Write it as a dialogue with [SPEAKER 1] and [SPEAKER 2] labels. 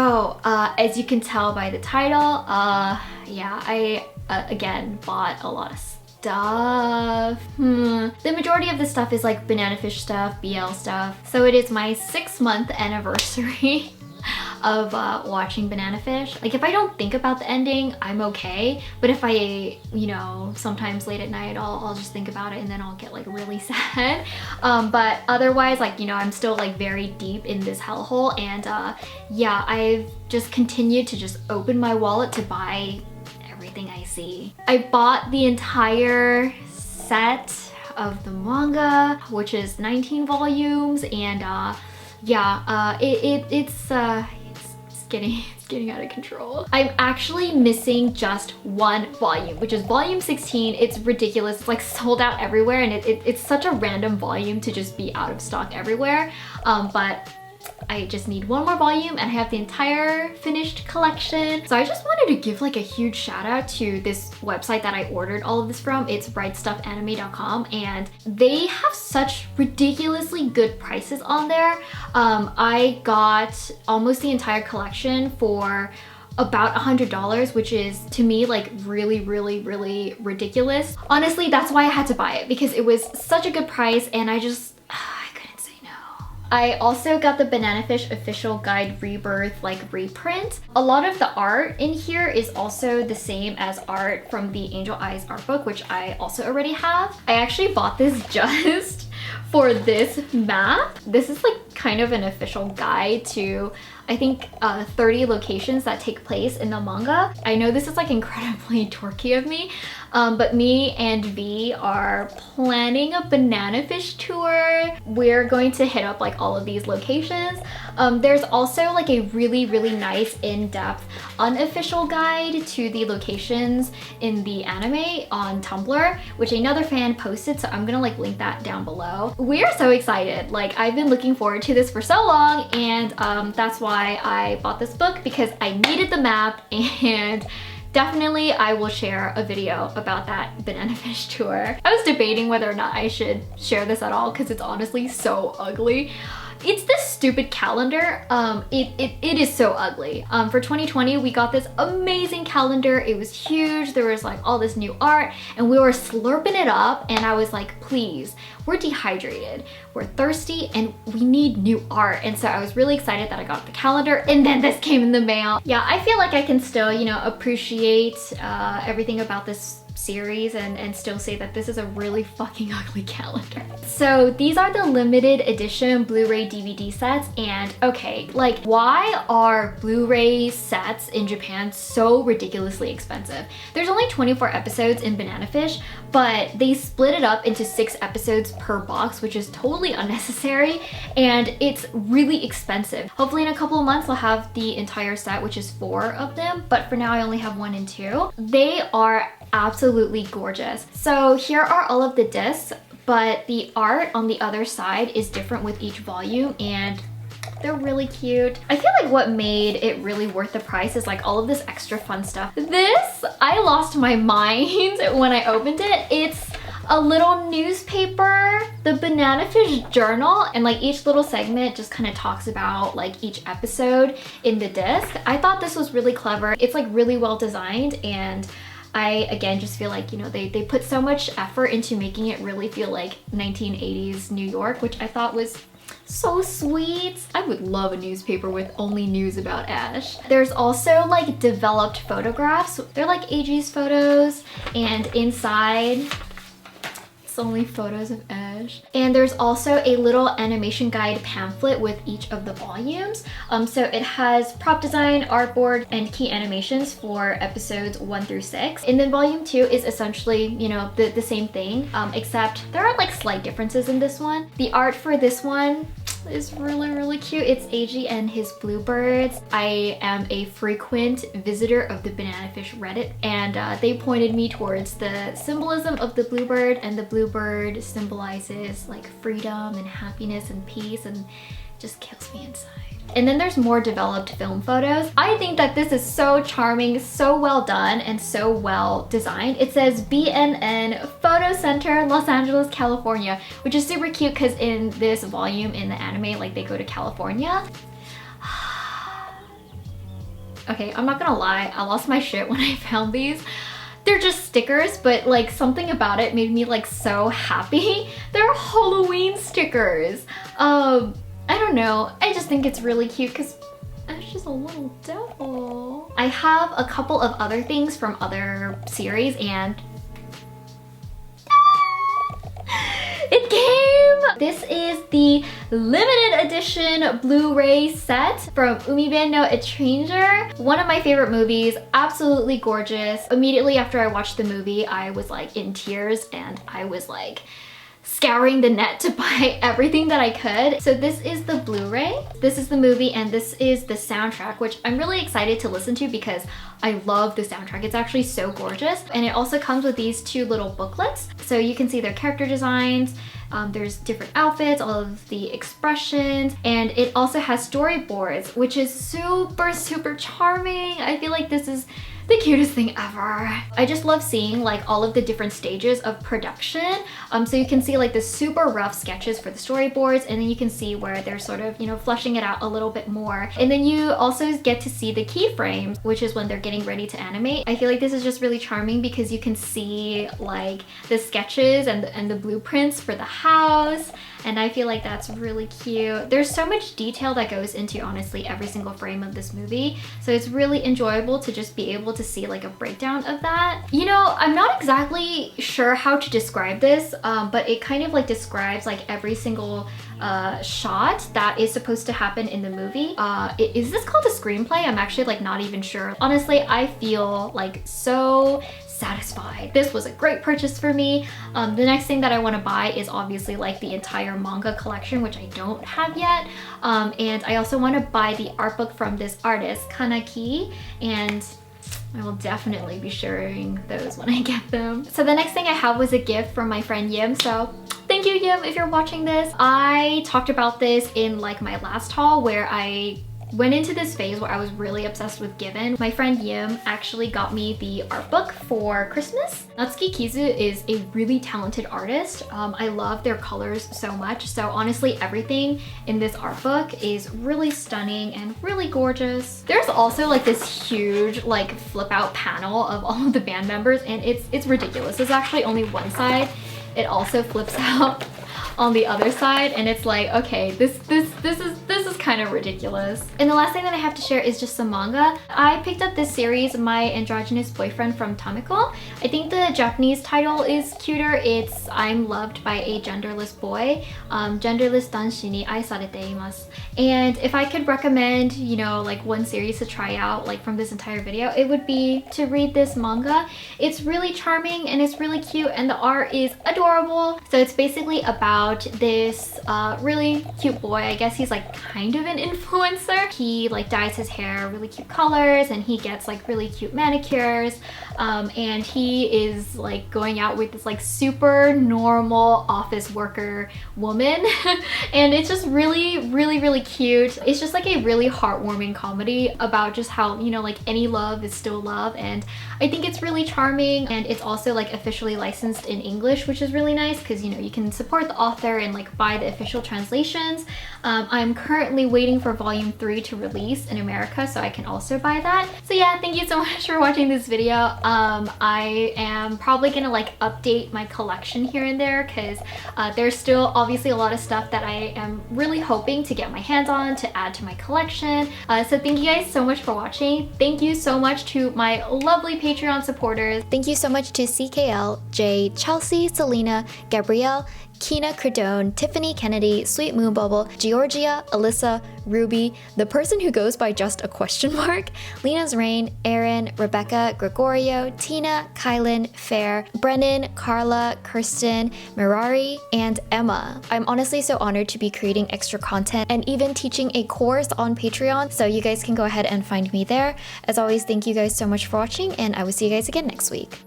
[SPEAKER 1] Oh, as you can tell by the title, yeah, I again bought a lot of stuff. The majority of the stuff is like Banana Fish stuff, BL stuff. So it is my 6-month anniversary of watching Banana Fish. Like if I don't think about the ending, I'm okay. But if I, you know, sometimes late at night, I'll just think about it and then I'll get like really sad. But otherwise, like, you know, I'm still like very deep in this hellhole. And yeah, I've just continued to just open my wallet to buy everything I see. I bought the entire set of the manga, which is 19 volumes, and yeah, it's getting out of control. I'm actually missing just one volume, which is volume 16. It's ridiculous. It's like sold out everywhere, and it's such a random volume to just be out of stock everywhere. But I just need one more volume and I have the entire finished collection. So I just wanted to give like a huge shout out to this website that I ordered all of this from. It's brightstuffanime.com, and they have such ridiculously good prices on there. I got almost the entire collection for about $100, which is to me like really ridiculous. Honestly, that's why I had to buy it, because it was such a good price and I couldn't say no. I also got the Banana Fish official guide Rebirth like reprint. A lot of the art in here is also the same as art from the Angel Eyes art book, which I also already have. I actually bought this just for this map. This is like kind of an official guide to, I think, 30 locations that take place in the manga. I know this is like incredibly dorky of me, but me and V are planning a Banana Fish tour. We're going to hit up like all of these locations. There's also like a really nice in-depth unofficial guide to the locations in the anime on Tumblr, which another fan posted, so I'm gonna like link that down below. We are so excited. Like I've been looking forward to this for so long, and that's why I bought this book, because I needed the map, and definitely I will share a video about that Banana Fish tour. I was debating whether or not I should share this at all because it's honestly so ugly. It's this stupid calendar. It is so ugly. For 2020, we got this amazing calendar. It was huge. There was like all this new art and we were slurping it up, and I was like, please, we're dehydrated, we're thirsty, and we need new art. And so I was really excited that I got the calendar, and then this came in the mail. Yeah, I feel like I can still, you know, appreciate everything about this series and still say that this is a really fucking ugly calendar. So these are the limited edition Blu-ray DVD sets, and okay, like why are Blu-ray sets in Japan so ridiculously expensive? There's only 24 episodes in Banana Fish, but they split it up into 6 episodes per box, which is totally unnecessary, and it's really expensive. Hopefully in a couple of months I'll have the entire set, which is 4 of them, but for now I only have 1 and 2. They are absolutely gorgeous. So here are all of the discs, but the art on the other side is different with each volume, and they're really cute. I feel like what made it really worth the price is like all of this extra fun stuff. This, I lost my mind when I opened it. It's a little newspaper, the Banana Fish journal, and like each little segment just kind of talks about like each episode in the disc. I thought this was really clever. It's like really well designed, and I, again, just feel like, you know, they put so much effort into making it really feel like 1980s New York, which I thought was so sweet. I would love a newspaper with only news about Ash. There's also like developed photographs. They're like AG's photos, and inside it's only photos of Ash. And there's also a little animation guide pamphlet with each of the volumes. So it has prop design, artboard, and key animations for episodes 1 through 6. And then volume 2 is essentially, you know, the same thing, except there are like slight differences in this one. The art for this one is really cute. It's AG and his bluebirds. I am a frequent visitor of the Banana Fish Reddit, and they pointed me towards the symbolism of the bluebird, and the bluebird symbolizes like freedom and happiness and peace, and just kills me inside. And then there's more developed film photos. I think that this is so charming, so well done, and so well designed. It says BNN Photo Center, Los Angeles, California, which is super cute because in this volume in the anime, like they go to California. okay, I'm not gonna lie, I lost my shit when I found these. They're just stickers, but like something about it made me like so happy. They're Halloween stickers. I don't know, I just think it's really cute because it's just a little devil. I have a couple of other things from other series and it came! This is the limited edition Blu-ray set from Umiben no Etranger. One of my favorite movies, absolutely gorgeous. Immediately after I watched the movie, I was like in tears and I was like scouring the net to buy everything that I could. So this is the Blu-ray, this is the movie, and this is the soundtrack, which I'm really excited to listen to because I love the soundtrack. It's actually so gorgeous. And it also comes with these two little booklets. So you can see their character designs, there's different outfits, all of the expressions, and it also has storyboards, which is super, super charming. I feel like this is the cutest thing ever. I just love seeing like all of the different stages of production. So you can see like the super rough sketches for the storyboards, and then you can see where they're sort of, you know, fleshing it out a little bit more. And then you also get to see the keyframes, which is when they're getting ready to animate. I feel like this is just really charming because you can see like the sketches and the blueprints for the house. And I feel like that's really cute. There's so much detail that goes into honestly every single frame of this movie. So it's really enjoyable to just be able to see like a breakdown of that. You know, I'm not exactly sure how to describe this, but it kind of like describes like every single shot that is supposed to happen in the movie. Is this called a screenplay? I'm actually like not even sure. Honestly, I feel like so satisfied. This was a great purchase for me. The next thing that I want to buy is obviously like the entire manga collection, which I don't have yet. And I also want to buy the art book from this artist, Kanaki, and I will definitely be sharing those when I get them. So the next thing I have was a gift from my friend Yim. So thank you, Yim, if you're watching this. I talked about this in like my last haul where I went into this phase where I was really obsessed with Given. My friend Yim actually got me the art book for Christmas. Natsuki Kizu is a really talented artist. I love their colors so much. So honestly, everything in this art book is really stunning and really gorgeous. There's also like this huge like flip out panel of all of the band members, and it's ridiculous. It's actually only one side. It also flips out on the other side, and it's like, okay, this is kind of ridiculous. And the last thing that I have to share is just some manga. I picked up this series, My Androgynous Boyfriend from Tamiko. I think the Japanese title is cuter. It's I'm Loved by a Genderless Boy. Genderless danshi ni ai sarete imasu. And if I could recommend, you know, like one series to try out like from this entire video, it would be to read this manga. It's really charming and it's really cute, and the art is adorable. So it's basically about this really cute boy. I guess he's like kind of an influencer. He like dyes his hair really cute colors, and he gets like really cute manicures, and he is like going out with this like super normal office worker woman and it's just really cute. It's just like a really heartwarming comedy about just how, you know, like any love is still love, and I think it's really charming. And it's also like officially licensed in English, which is really nice because, you know, you can support the author and like buy the official translations. I'm currently waiting for volume 3 to release in America, so I can also buy that. So yeah, thank you so much for watching this video. I am probably gonna like update my collection here and there because there's still obviously a lot of stuff that I am really hoping to get my hands on to add to my collection. So thank you guys so much for watching. Thank you so much to my lovely Patreon supporters. Thank you so much to CKL, Jay, Chelsea, Selena, Gabrielle, Kina Cardone, Tiffany Kennedy, Sweet Moon Bubble, Georgia, Alyssa, Ruby, the person who goes by just a question mark, Lena's Rain, Aaron, Rebecca, Gregorio, Tina, Kylan, Fair, Brennan, Carla, Kirsten, Mirari, and Emma. I'm honestly so honored to be creating extra content and even teaching a course on Patreon, so you guys can go ahead and find me there. As always, thank you guys so much for watching, and I will see you guys again next week.